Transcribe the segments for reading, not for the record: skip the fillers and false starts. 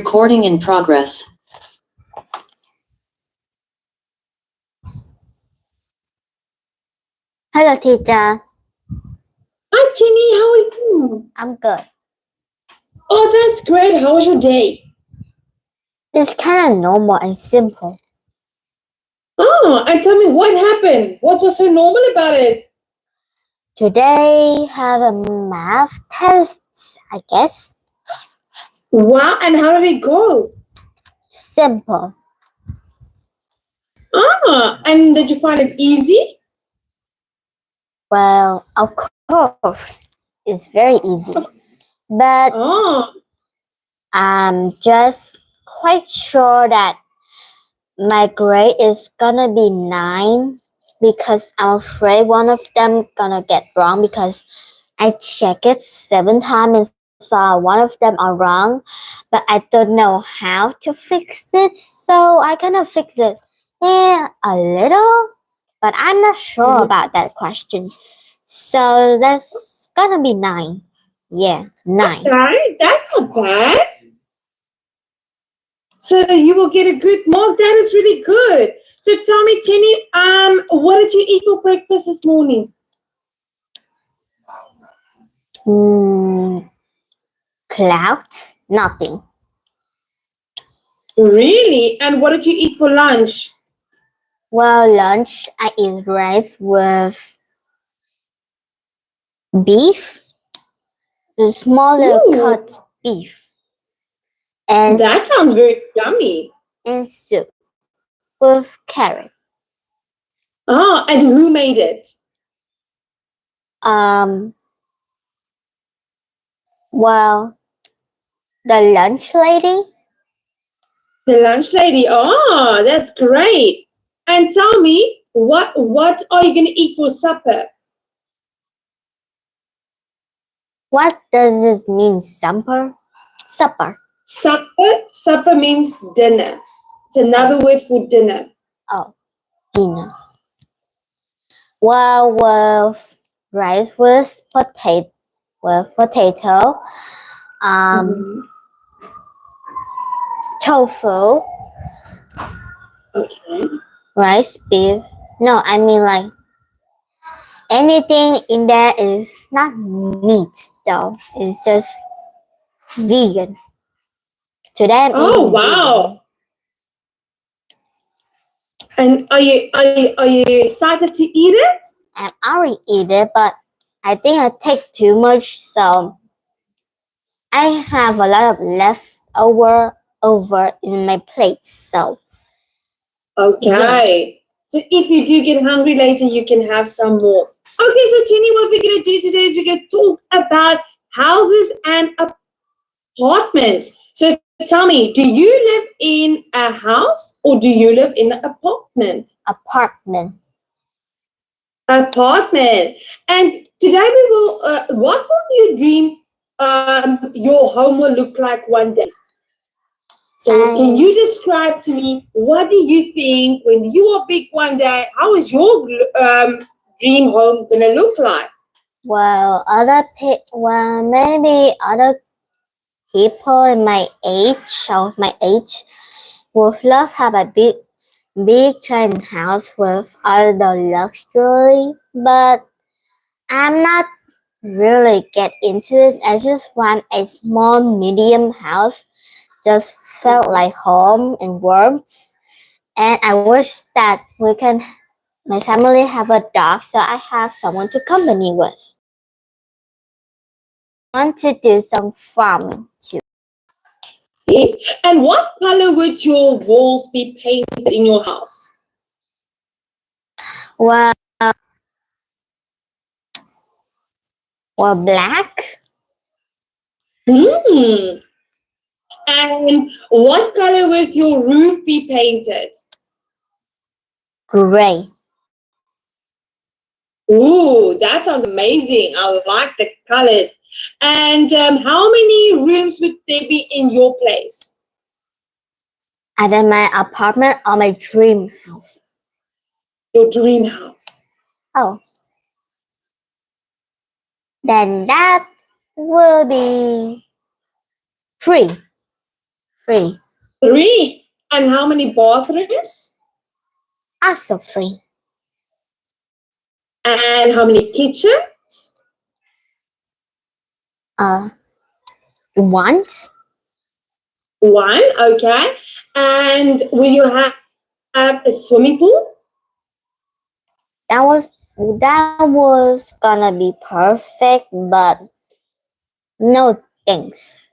Recording in progress. Hello, teacher. Hi, Jenny. How are you? I'm good. Oh, that's great. How was your day? It's kind of normal and simple. Oh, and tell me what happened. What was so normal about it? Today have a math test, I guess. Wow, and how did it go? Simple. And did you find it easy? Well, of course, it's very easy. But Oh, I'm just quite sure that my grade is gonna be 9 because I'm afraid one of them gonna get wrong because I checked it 7 times and saw one of them are wrong, but I don't know how to fix it, so I gonna fix it. Yeah, a little, but I'm not sure about that question. So that's gonna be 9. Yeah, 9. okay. That's not bad. So you will get a good mark. That is really good. So tell me, Jenny, what did you eat for breakfast this morning? Clouds? Nothing. Really? And what did you eat for lunch? Well, lunch I eat rice with beef, the small little Ooh. cut beef, and That sounds very yummy. and soup with carrot. Ah, and who made it? Well, the lunch lady. The lunch lady. Oh, that's great. And tell me, what are you gonna eat for supper? What does this mean, supper? Supper. Supper means dinner. It's another word for dinner. Oh, dinner. Well, with rice with potato, tofu, Okay. rice, beef. No, I mean like anything in there is not meat though. It's just vegan. Today I'm Oh eating wow. And are you excited to eat it? vegan. I already eat it, but I think I take too much, so I have a lot of leftover in my plate. So Okay. So if you do get hungry later, you can have some more. Okay, so Jenny, what we're gonna do today is we're gonna talk about houses and apartments. So tell me, do you live in a house or do you live in an apartment? apartment. Apartment. And today we will, what will you dream your home will look like one day? So can you describe to me, what do you think when you are big one day, how is your dream home gonna look like? Well, maybe other people in my age would love have a big giant house with all the luxury, but I'm not really get into it. I just want a small medium house, just felt like home and warmth. And I wish that my family have a dog, so I have someone to company with. I want to do some farming too. Yes. And what color would your walls be painted in your house? Well, black, And what color would your roof be painted? gray. Ooh, that sounds amazing. I like the colors. And how many rooms would there be in your place? Either my apartment or my dream house. Your dream house. Oh. Then that will be 3. Free. 3. And how many bathrooms? Also free. And how many kitchens? Once. 1. Okay. And will you have a swimming pool? That was gonna be perfect, but no thanks.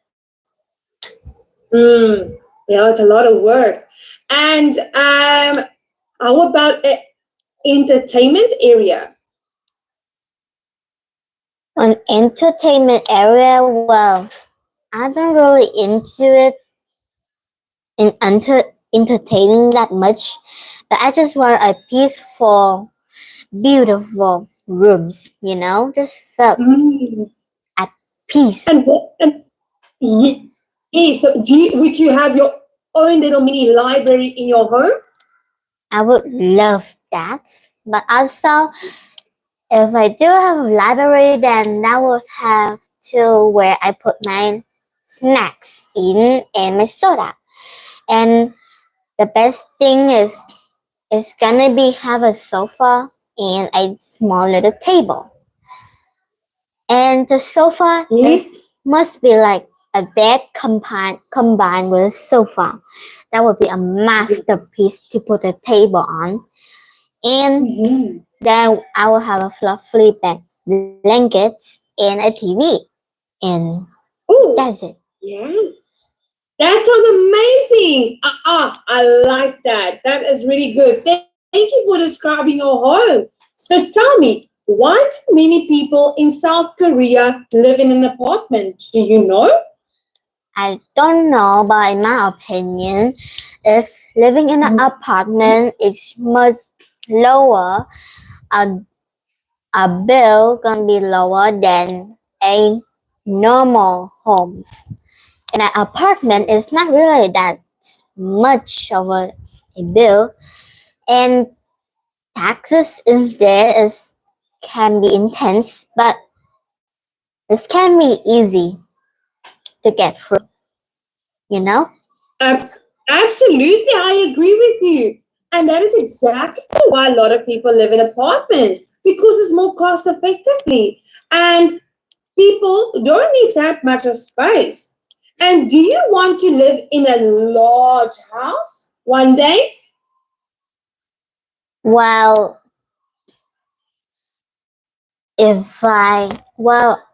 Yeah, it's a lot of work. And how about an entertainment area? An entertainment area, well, I'm not really into it in entertaining that much, but I just want a peaceful, beautiful rooms, just felt at peace. And yeah, so would you have your own little mini library in your home? I would love that, but also if I do have a library, then I would have to where I put my snacks in and my soda. And the best thing is it's gonna be have a sofa and a small little table. And the sofa must be like a bed combined with a sofa. That would be a masterpiece to put a table on. And then I will have a fluffy blanket and a TV. And that's it. Yeah. That sounds amazing. I like that. That is really good. Thank you for describing your home. So tell me, why do many people in South Korea live in an apartment? Do you know? I don't know, but in my opinion, is living in an apartment is much lower. A bill gonna be lower than a normal homes. And an apartment is not really that much of a bill, and taxes can be intense, but this can be easy to get through. Absolutely, I agree with you. And that is exactly why a lot of people live in apartments, because it's more cost effectively. And people don't need that much of space. And do you want to live in a large house one day? Well,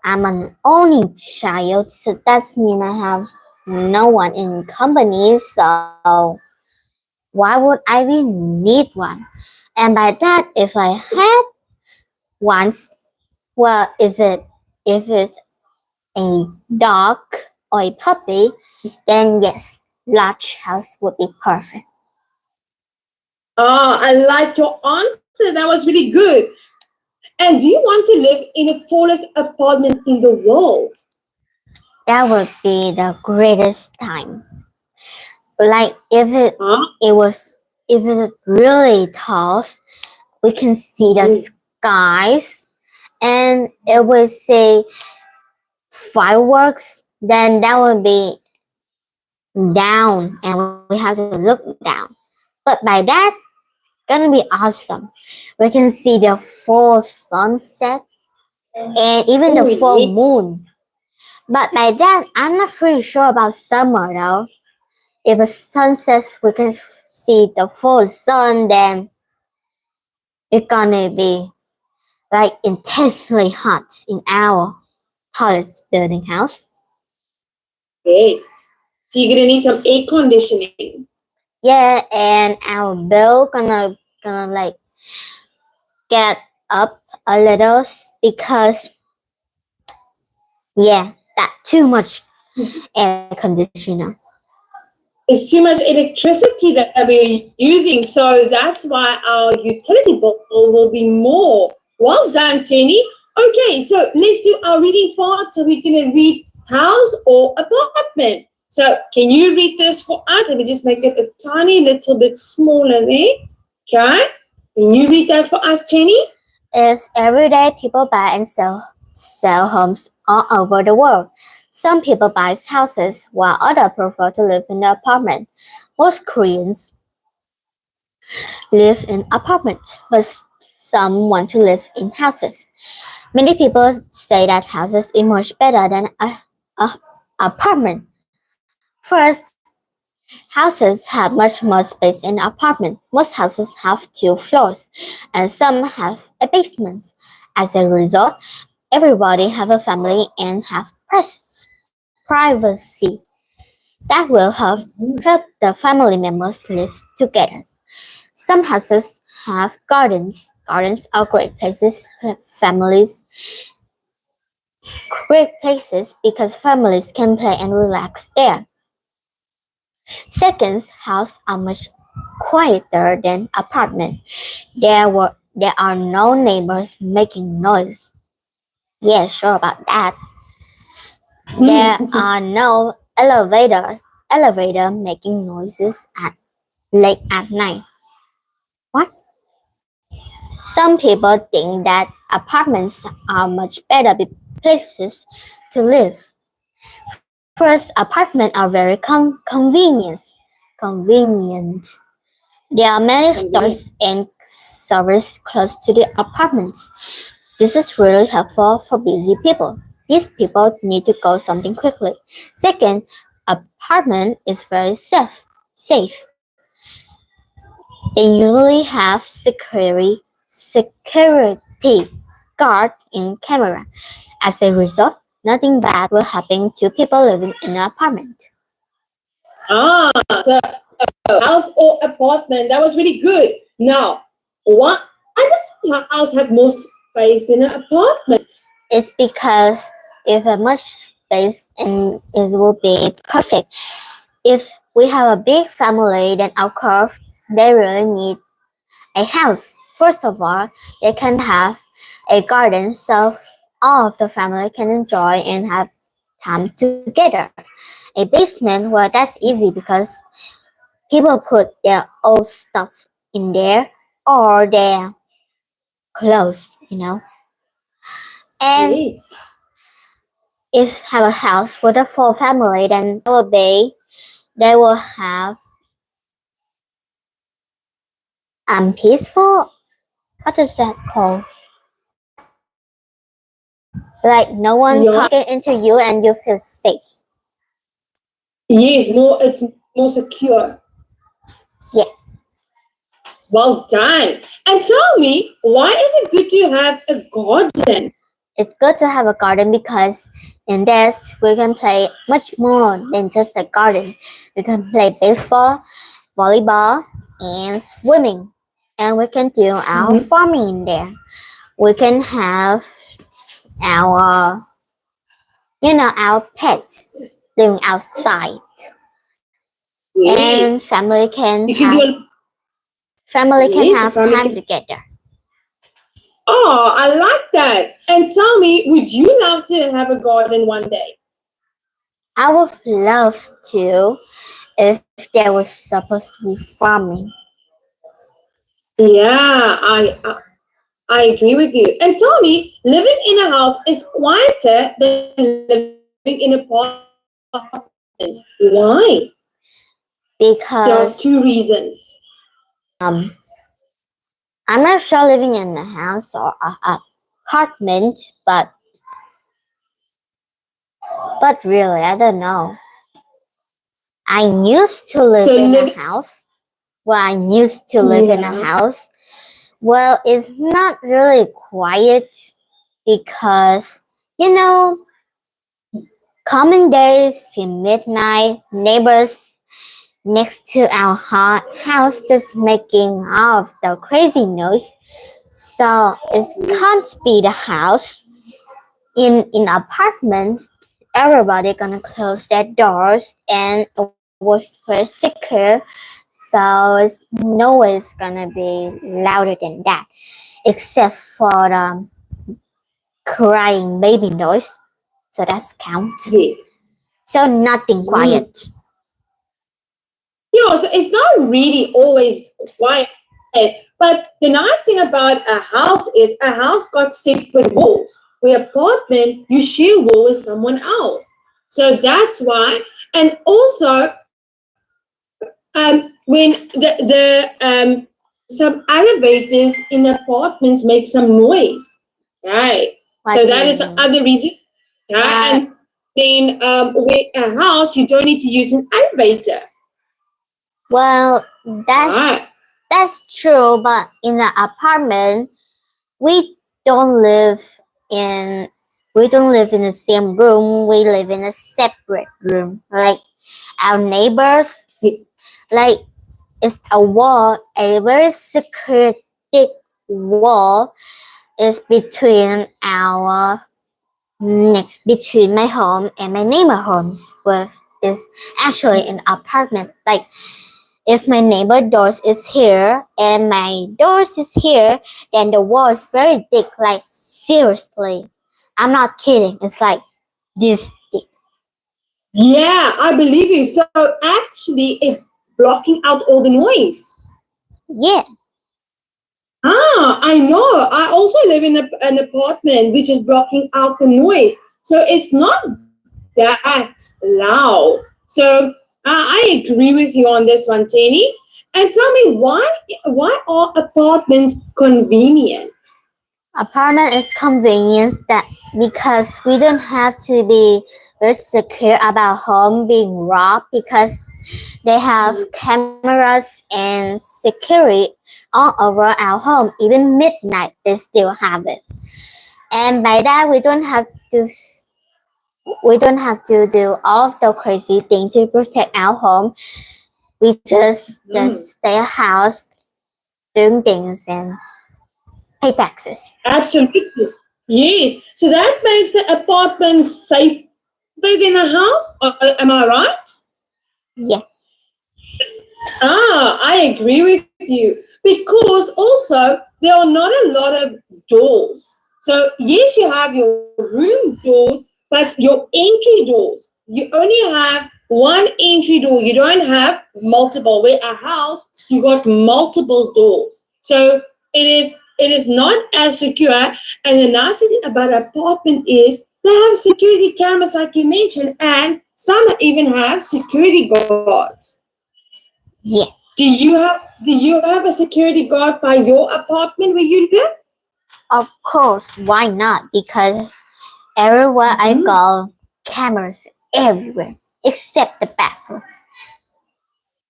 I'm an only child, so that means I have no one in company, so why would I even need one? And by that, if I had one, well, if it's a dog or a puppy, then yes, large house would be perfect. Oh, I like your answer. That was really good. And do you want to live in the tallest apartment in the world? That would be the greatest time. Like if it's really tall, we can see the skies, and it would say fireworks. Then that would be down, and we have to look down. But by that, gonna be awesome. We can see the full sunset and even the full moon. But by that, I'm not pretty sure about summer though. If the sunset we can see the full sun, then it's gonna be like intensely hot in our tallest building house. Yes. So you're gonna need some air conditioning. Yeah, and our bill gonna like get up a little because that too much air conditioner. It's too much electricity that we're using, so that's why our utility bill will be more. Well done, Jenny. Okay, so let's do our reading part. So we're gonna read house or apartment. So can you read this for us? Let me just make it a tiny little bit smaller there. Okay. Can you read that for us, Jenny? Every day people buy and sell homes all over the world. Some people buy houses while others prefer to live in an apartment. Most Koreans live in apartments, but some want to live in houses. Many people say that houses is much better than a apartment. First, houses have much more space in an apartment. Most houses have 2 floors, and some have a basement. As a result, everybody have a family and have privacy. That will help the family members live together. Some houses have gardens. Gardens are great places because families can play and relax there. Second, houses are much quieter than apartments. There are no neighbors making noise. Yeah, sure about that. There are no elevator making noises late at night. What? Some people think that apartments are much better places to live. First, apartments are very convenient. There are many stores and services close to the apartments. This is really helpful for busy people. These people need to go something quickly. Second, apartment is very safe. They usually have security guard and camera. As a result, nothing bad will happen to people living in an apartment. So house or apartment, that was really good. Now, why does a house have more space than an apartment? It's because if a much space and it will be perfect. If we have a big family, then of course they really need a house. First of all, they can have a garden so all of the family can enjoy and have time together. A basement, well, that's easy because people put their old stuff in there or their clothes, And Yes. if have a house with a full family, then they will have peaceful. What is that called? Like no one can get into you and you feel safe. Yes, it's more secure. Yeah. Well done. And tell me, why is it good to have a garden? It's good to have a garden because in this we can play much more than just a garden. We can play baseball, volleyball, and swimming. And we can do our farming in there. We can have our pets living outside. Yes. And family can have time together. Oh, I like that. And tell me, would you love to have a garden one day? I would love to if there was supposed to be farming. Yeah, I agree with you. And tell me, living in a house is quieter than living in an apartment. Why? Because there are 2 reasons. I'm not sure living in a house or an apartment, but really, I don't know. I used to live in a house. Well, I used to live in a house. Well, it's not really quiet because, common days in midnight, neighbors next to our house just making all of the crazy noise. So it can't be the house. In apartments, everybody gonna close their doors and it was very secure. So it's always gonna be louder than that, except for the crying baby noise. So that's counts. Yeah. So nothing quiet. Yeah, so it's not really always quiet. But the nice thing about a house is a house got separate walls. Where apartment, you share wall with someone else. So that's why. And also, when some elevators in apartments make some noise, right? So that is the other reason. And then with a house, you don't need to use an elevator. Well, that's true, but in an apartment, we don't live in the same room. We live in a separate room. Like our neighbors, like it's a wall, a very secure thick wall is between my home and my neighbor homes. With is actually an apartment. Like if my neighbor doors is here and my doors is here, then the wall is very thick. Like seriously, I'm not kidding. It's like this thick. Yeah, I believe you. So actually, it's blocking out all the noise. Yeah. I know. I also live in an apartment which is blocking out the noise. So it's not that loud. So I agree with you on this one, Jenny. And tell me, why are apartments convenient? Apartment is convenient that because we don't have to be very secure about home being robbed because they have cameras and security all over our home. Even midnight, they still have it. And by that, we don't have to do all of the crazy things to protect our home. We just stay at house doing things and pay taxes. Absolutely. Yes. So that makes the apartment safer than a house. Am I right? Yeah. I agree with you. Because also there are not a lot of doors. So yes, you have your room doors, but your entry doors, you only have one entry door. You don't have multiple. Where a house, you got multiple doors. So it is not as secure. And the nice thing about an apartment is they have security cameras, like you mentioned, and some even have security guards. Yeah. Do you have a security guard by your apartment where you live? Of course, why not? Because everywhere I go, cameras everywhere except the bathroom.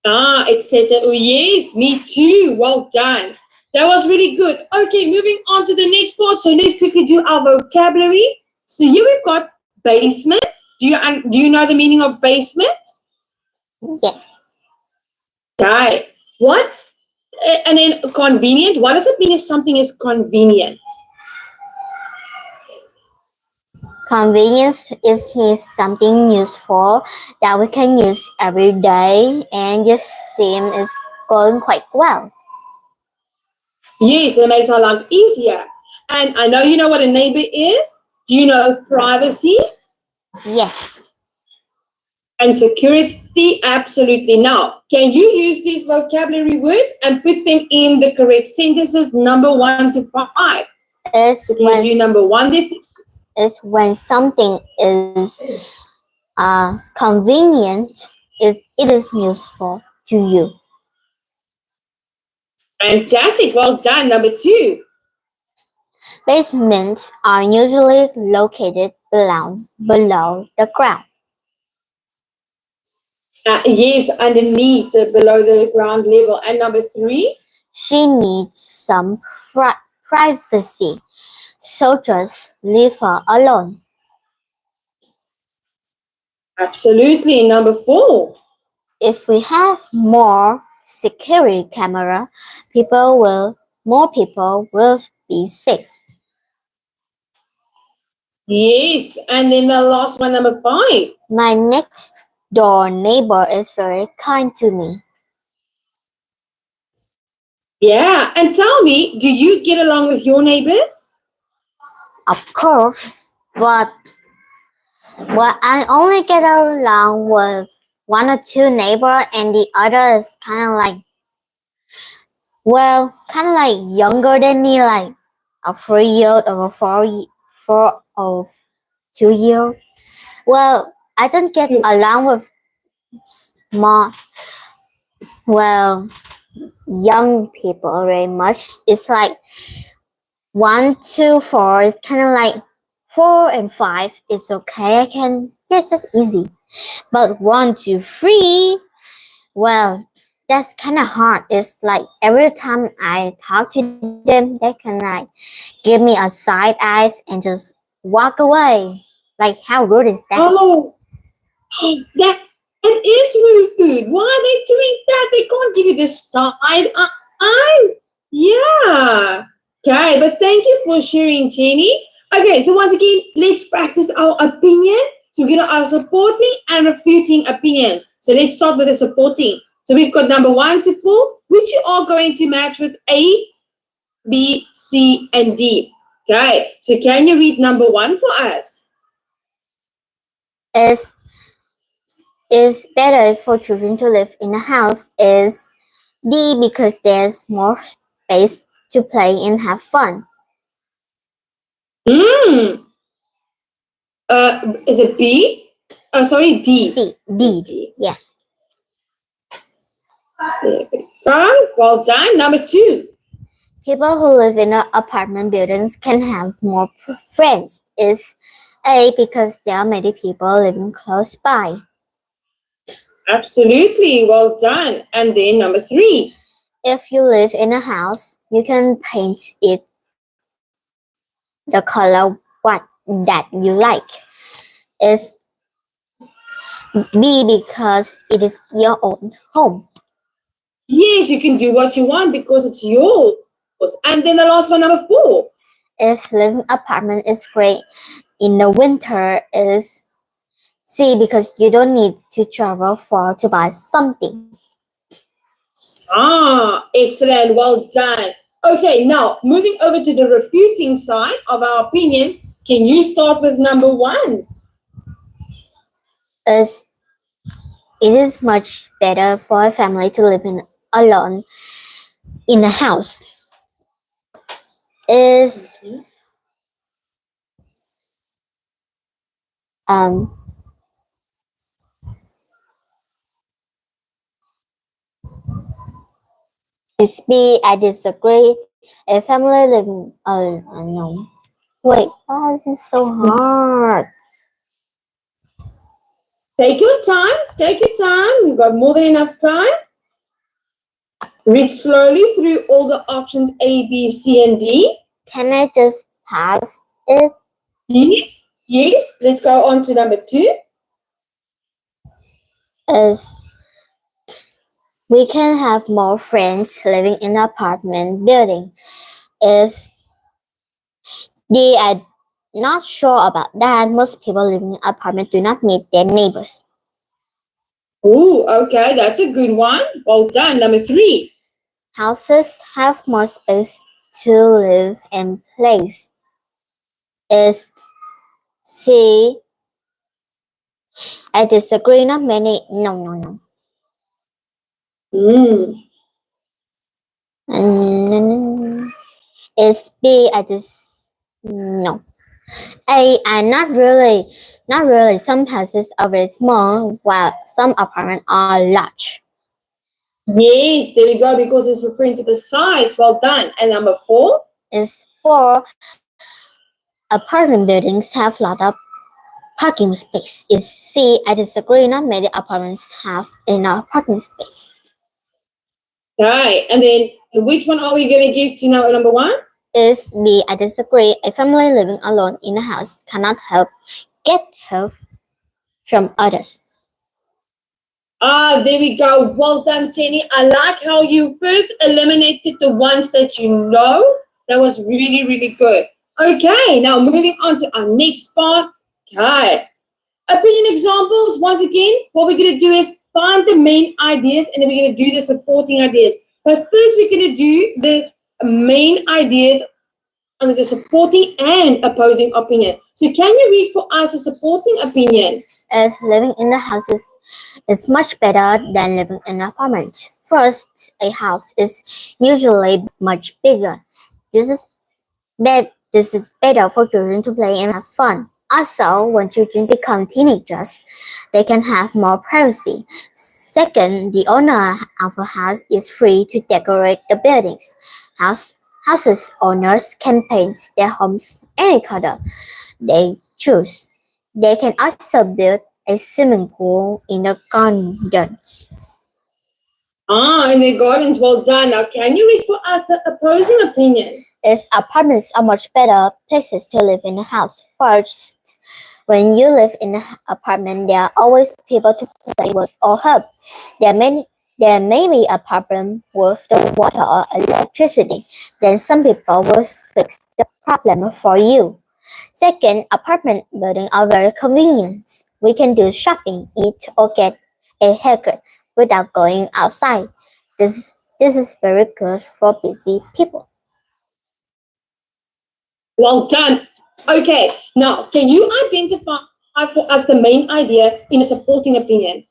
Etc. Oh yes, me too. Well done. That was really good. Okay, moving on to the next part. So let's quickly do our vocabulary. So here we've got basement. Do you know the meaning of basement? Yes. Right. What? And then convenient. What does it mean if something is convenient? Convenience means something useful that we can use every day and just seem is going quite well. Yes, it makes our lives easier. And I know you know what a neighbor is. Do you know privacy? Yes. And security? Absolutely. Now, can you use these vocabulary words and put them in the correct sentences, number 1 to 5? So can you do number 1 definition? It's when something is convenient, it is useful to you. Fantastic. Well done. Number 2. Basements are usually located below the ground. Yes, underneath, below the ground level. And number 3. She needs some privacy, so just leave her alone. Absolutely. Number 4. If we have more security camera, more people will be safe. Yes. And then the last one, number 5. My next door neighbor is very kind to me. Yeah. And tell me, do you get along with your neighbors? Of course, but I only get along with 1 or 2 neighbors, and the other is kind of like younger than me, like a 3-year-old or a 4 or 2-year-old. Well, I don't get True. along with small, well, young people very much. It's like 1, 2, 4. It's kind of like 4 and 5. It's okay. I can, yes, that's easy. But 1, 2, 3, well, that's kind of hard. It's like every time I talk to them, they can like give me a side eyes and just walk away. Like, how rude is that? Oh, that is rude. Why are they doing that? They can't give you the side eye. Yeah. Okay, but thank you for sharing, Jenny. Okay, so once again, let's practice our opinion. So we're going to our supporting and refuting opinions. So let's start with the supporting. So we've got number 1 to 4, which you are going to match with A, B, C, and D. Okay, so can you read number 1 for us? It's better for children to live in a house is D because there's more space to play and have fun. Is it B? Oh, sorry, D. C. D. Yeah. Well done. Number 2. People who live in apartment buildings can have more friends is A because there are many people living close by. Absolutely. Well done. And then number 3. If you live in a house, you can paint it the color that you like. Is B because it is your own home. Yes, you can do what you want because it's yours. And then the last one, number 4. If living apartment is great in the winter is C because you don't need to travel far to buy something. Excellent. Well done. Okay, now moving over to the refuting side of our opinions, can you start with number 1? It is much better for a family to live alone in a house. Is Is B. I disagree. A family living alone. No. Wait, this is so hard. Take your time. Take your time. You've got more than enough time. Read slowly through all the options A, B, C, and D. Can I just pass it? Yes. Yes. Let's go on to number 2. Is we can have more friends living in an apartment building. Is D. I'm not sure about that. Most people living in apartment do not meet their neighbors. Oh, okay. That's a good one. Well done. Number 3. Houses have more space to live and place. Is C. I disagree. Not many. No. Is B. No. A. Not really. Not really. Some houses are very small, while some apartments are large. Yes, there we go, because it's referring to the size. Well done. And number 4? Is 4. Apartment buildings have a lot of parking space. Is C. I disagree. Not many apartments have enough parking space. Okay, and then which one are we going to give to now? Number 1? Is B. I disagree. A family living alone in a house cannot get help from others. There we go. Well done, Tenny. I like how you first eliminated the ones that you know. That was really, really good. Okay, now moving on to our next part. Okay. Opinion examples. Once again, what we're going to do is find the main ideas and then we're going to do the supporting ideas. But first, we're going to do the main ideas under the supporting and opposing opinion. So can you read for us a supporting opinion? As living in a house is much better than living in an apartment. First, a house is usually much bigger. This is better for children to play and have fun. Also, when children become teenagers, they can have more privacy. Second, the owner of a house is free to decorate the buildings. Houses owners can paint their homes any color they choose. They can also build a swimming pool in the gardens. In the gardens, well done. Now, can you read for us the opposing opinion? Is apartments are much better places to live in a house. First, when you live in an apartment, there are always people to play with or help. There may be a problem with the water or electricity. Then some people will fix the problem for you. Second, apartment buildings are very convenient. We can do shopping, eat, or get a haircut without going outside. This is very good for busy people. Well done. Okay, now can you identify for us the main idea in a supporting opinion?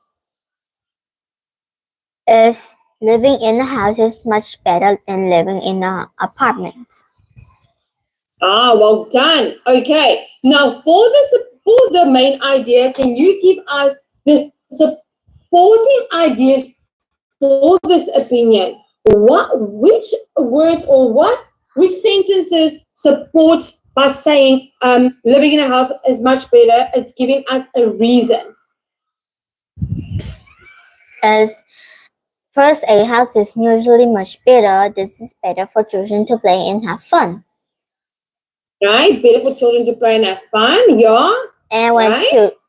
Is living in a house is much better than living in an apartment. Well done. Okay, now for the main idea, can you give us the supporting ideas for this opinion? Which words or which sentences supports by saying living in a house is much better? It's giving us a reason. As first, a house is usually much better. This is better for children to play and have fun. Right, better for children to play and have fun. Yeah. And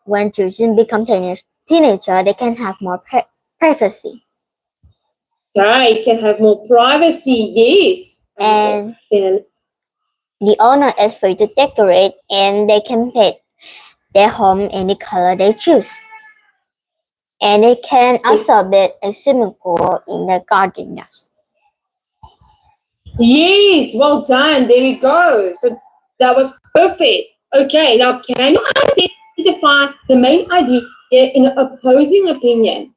when children become teenager, they can have more privacy. Right, can have more privacy. Yes. And the owner is free to decorate, and they can paint their home any color they choose. And they can also build a swimming pool in the gardens. Yes, well done. There we go. So that was perfect. Okay, now can you identify the main idea in an opposing opinion?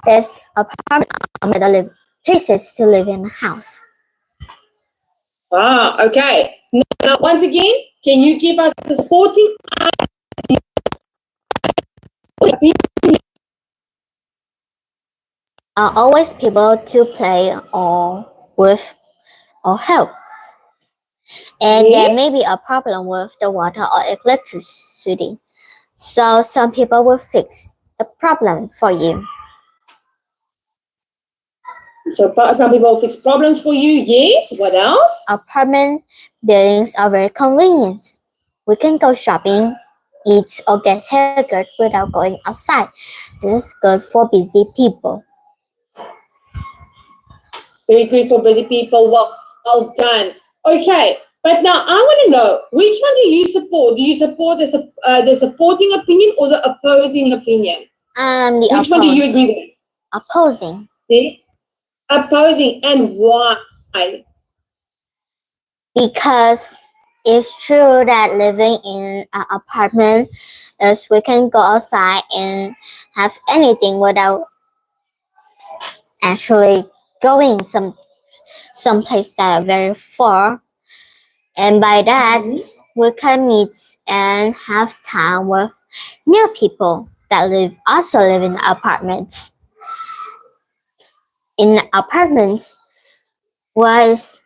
There's apartment are better places to live in a house. Okay. Now, once again, can you give us the supporting opinion? Are always people to play or with or help. And there may be a problem with the water or electricity. So some people will fix the problem for you. So some people fix problems for you. Yes. What else? Apartment buildings are very convenient. We can go shopping, eat, or get haircut without going outside. This is good for busy people. Very good for busy people. Well done. Okay, but now I want to know, which one do you support? Do you support the supporting opinion or the opposing opinion? Which one do you agree with? Opposing. The opposing, and why? Because it's true that living in an apartment is we can go outside and have anything without actually going some place that are very far. And by that, we can meet and have time with new people that also live in apartments. In apartments, where it's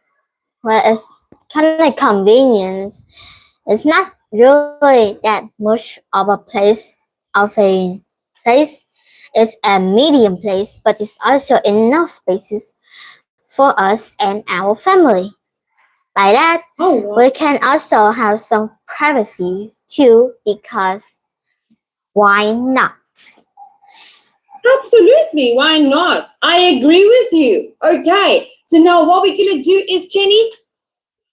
kind of convenience, it's not really that much of a place. It's a medium place, but it's also enough spaces for us and our family. By that, we can also have some privacy too, because why not? Absolutely, why not? I agree with you. Okay, so now what we're going to do is, Jenny,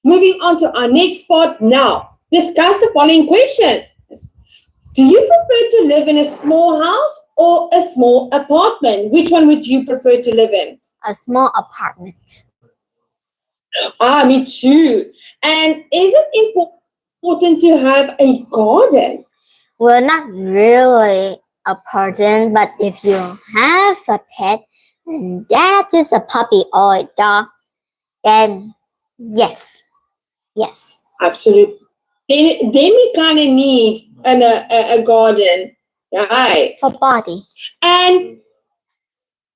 moving on to our next part now. Discuss the following questions. Do you prefer to live in a small house or a small apartment? Which one would you prefer to live in? A small apartment. Me too. And is it important to have a garden? Well, not really important, but if you have a pet, and that is a puppy or a dog, then yes. Absolutely. then we kind of need a garden, right? For body. And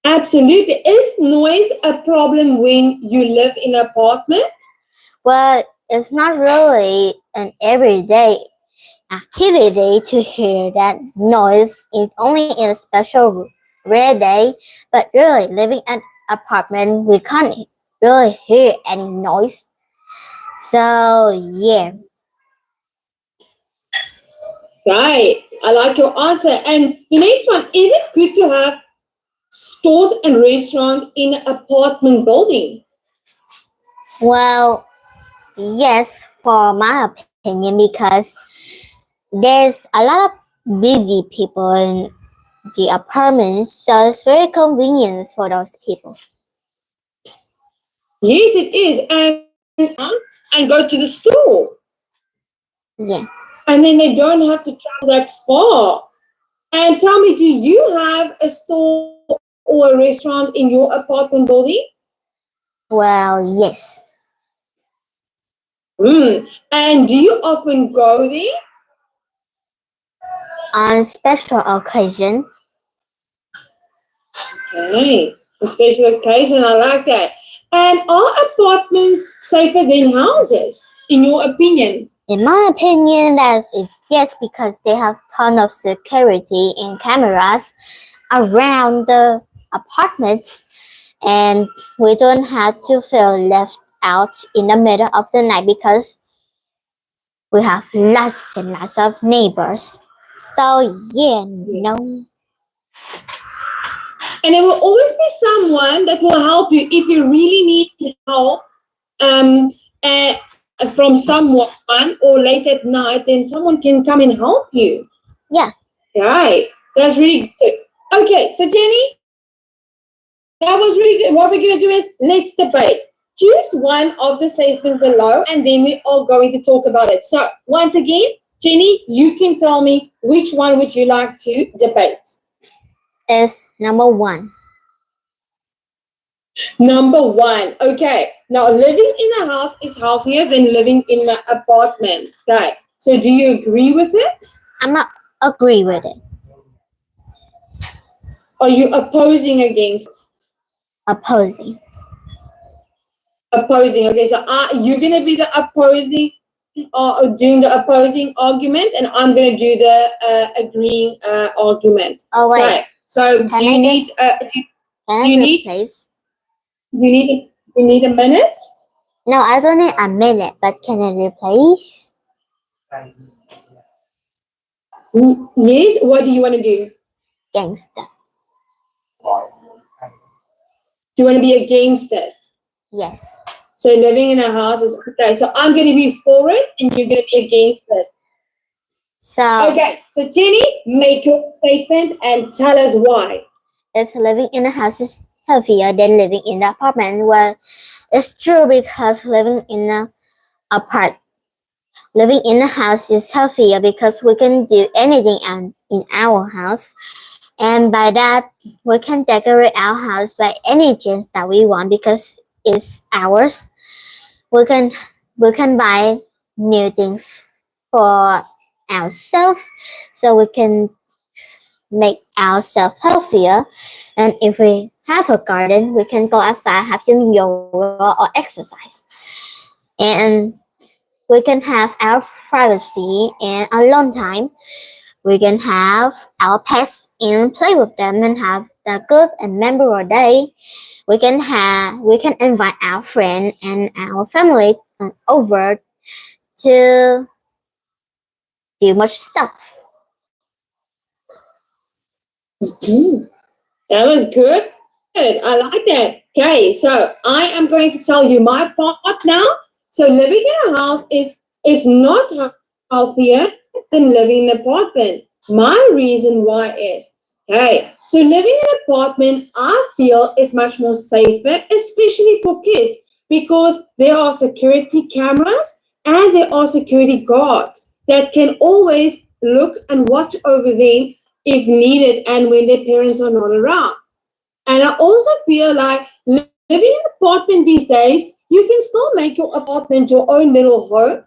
absolutely, is noise a problem when you live in an apartment? Well, it's not really an everyday activity to hear that noise. It's only in a special rare day. But really, living in an apartment, we can't really hear any noise. So yeah. Right. I like your answer. And the next one, is it good to have stores and restaurants in an apartment building? Well, yes, for my opinion, because there's a lot of busy people in the apartments, so it's very convenient for those people. Yes, it is. And go to the store. Yeah. And then they don't have to travel that far. And tell me, do you have a store or a restaurant in your apartment building? Well, yes. And do you often go there? On special occasion. Okay. A special occasion, I like that. And are apartments safer than houses, in your opinion? In my opinion, that's yes, because they have ton of security and cameras around the apartments, and we don't have to feel left out in the middle of the night because we have lots and lots of neighbors. So yeah, no. And there will always be someone that will help you if you really need help from someone or late at night, then someone can come and help you. Yeah. Right. That's really good. Okay, so Jenny, that was really good. What we're going to do is let's debate. Choose one of the statements below and then we're all going to talk about it. So once again, Jenny, you can tell me which one would you like to debate? Is number one. Number one. Okay. Now, living in a house is healthier than living in an apartment. Okay. So, do you agree with it? I'm not agree with it. Are you opposing against it? Opposing. Opposing. Okay. So, you're going to be the opposing or doing the opposing argument, and I'm going to do the agreeing argument. Oh wait. Okay. So, Can do you I need? Can you I need? replace? You need a minute? No, I don't need a minute, but can I replace? Yes. What do you want to do? Gangster. Do you want to be against it? Yes. So living in a house is okay. So I'm going to be for it, and you're going to be against it. So Okay. So Jenny, make your statement and tell us why. if living in a house is healthier than living in the apartment, well, it's true because living in a house is healthier because we can do anything in our house, and by that we can decorate our house by any chance that we want because it's ours. We can buy new things for ourselves, so we can make ourselves healthier. And if we have a garden, we can go outside, have some yoga or exercise, and we can have our privacy and alone time. We can have our pets and play with them and have a good and memorable day. We can invite our friend and our family over to do much stuff. That was good. Good. I like that. Okay. So I am going to tell you my part now. So living in a house is not healthier than living in an apartment. My reason why is, okay, so living in an apartment, I feel is much more safer, especially for kids, because there are security cameras and there are security guards that can always look and watch over them if needed and when their parents are not around. And I also feel like living in an apartment these days, you can still make your apartment your own little home.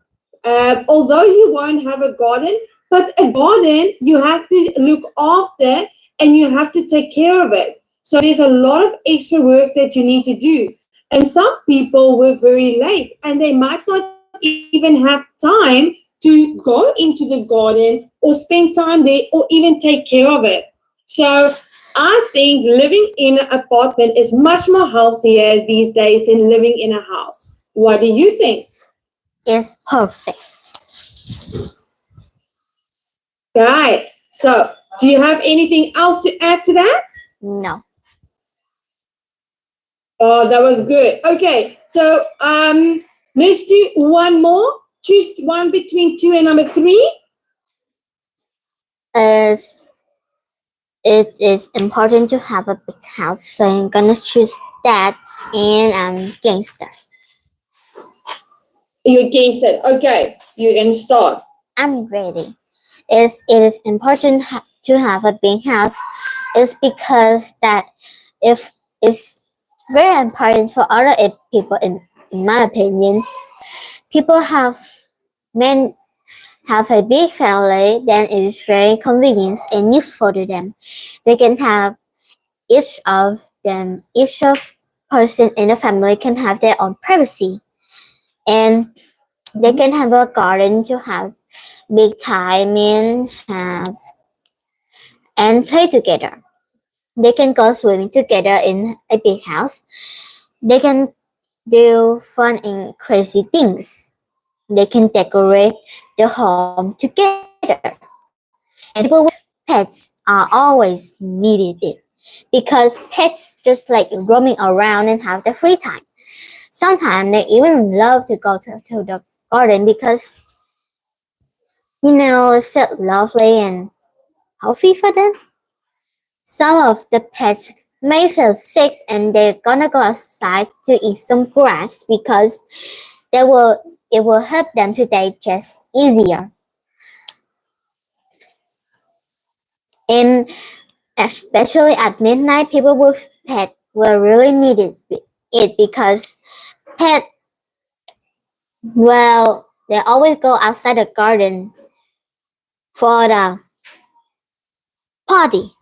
although you won't have a garden, but a garden you have to look after and you have to take care of it. So there's a lot of extra work that you need to do. And some people work very late and they might not even have time to go into the garden or spend time there or even take care of it. So I think living in an apartment is much more healthier these days than living in a house. What do you think? It's perfect. Right. So do you have anything else to add to that? No. Oh, that was good. Okay, so let's do one more. Choose one between 2 and number 3. As it is important to have a big house, so I'm gonna choose that and gangsters. You're against it. Okay, you can start. I'm ready. It is important to have a big house. It's because that if it's very important for other people, in my opinion, people have a big family, then it is very convenient and useful to them. They can have each of person in the family can have their own privacy, and they can have a garden to have big time and play together. They can go swimming together in a big house. They can do fun and crazy things. They can decorate the home together. And people with pets are always needed it because pets just like roaming around and have their free time. Sometimes they even love to go to the garden because it felt lovely and healthy for them. Some of the pets may feel sick and they're gonna go outside to eat some grass because it will help them to digest easier. And especially at midnight, people with pets will really need it because pet they always go outside the garden for the party.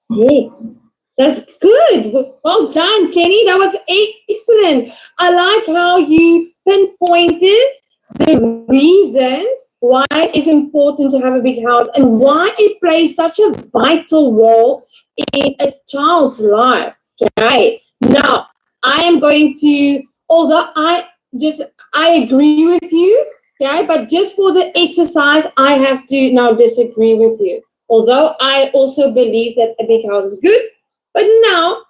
Yes, that's good. Well done, Jenny. That was excellent. I like how you pinpointed the reasons why it's important to have a big house and why it plays such a vital role in a child's life. Okay. Now, I am going to, although I agree with you, okay, but just for the exercise, I have to now disagree with you. Although I also believe that a big house is good, but now,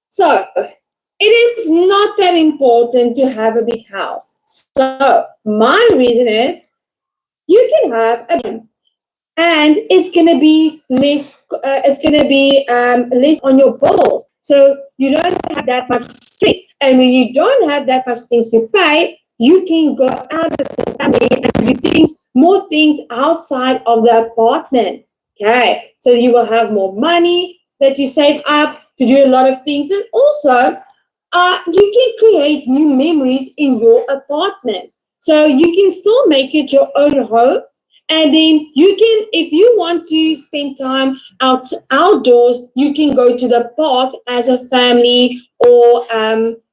so it is not that important to have a big house. So my reason is you can have a and it's gonna be less. It's gonna be less on your bills, so you don't have that much stress. And when you don't have that much things to pay, you can go out as a family and do more things outside of the apartment. Okay, so you will have more money that you save up to do a lot of things, and also you can create new memories in your apartment. So you can still make it your own home. And then you can, if you want to spend time outdoors, you can go to the park as a family or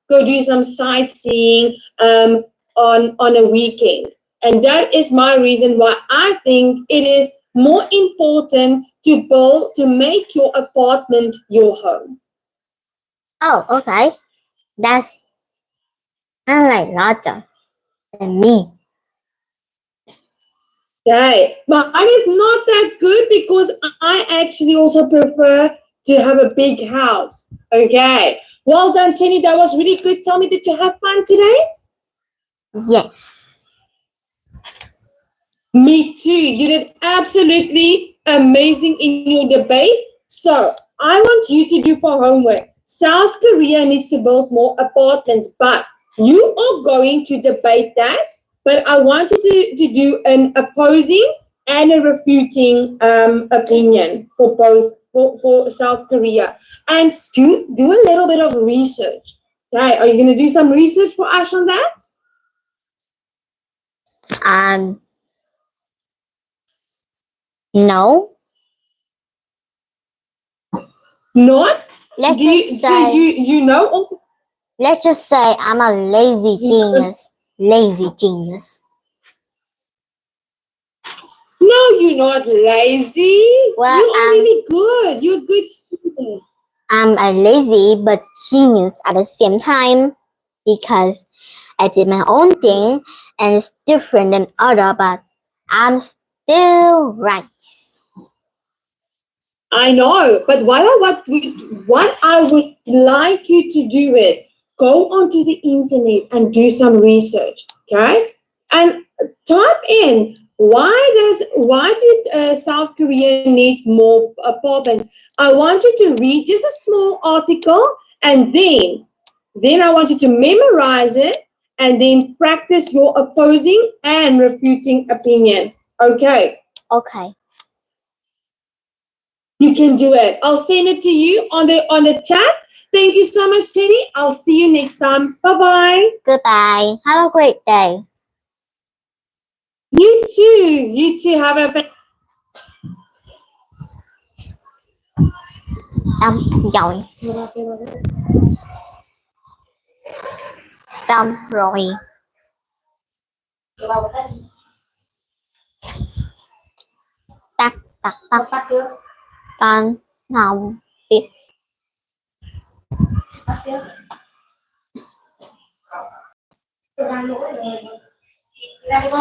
go do some sightseeing on a weekend. And that is my reason why I think it is more important to make your apartment your home. Oh, okay. That's unlike larger than me. Okay, but mine is not that good because I actually also prefer to have a big house. Okay, well done, Jenny. That was really good. Tell me, did you have fun today? Yes. Me too. You did absolutely amazing in your debate. So I want you to do for homework. South Korea needs to build more apartments, but you are going to debate that. But I want you to do an opposing and a refuting opinion for both for South Korea, and do a little bit of research. Okay, are you going to do some research for us on that? No. Not? Let's Do you, just so say you know all let's just say I'm a lazy genius. Lazy genius. No, you're not lazy. Well, You are really good. You're a good student. I'm a lazy but genius at the same time because I did my own thing and it's different than other, but I'm still right. I know, but what I would like you to do is go onto the internet and do some research, okay? And type in why did South Korea need more apartments? I want you to read just a small article, and then I want you to memorize it, and then practice your opposing and refuting opinion. Okay. Okay. You can do it. I'll send it to you on the chat. Thank you so much, Jenny. I'll see you next time. Bye-bye. Goodbye. Have a great day. You too. You too. Have a Rồi. Xong rồi. Tắt. Con không biết. Đang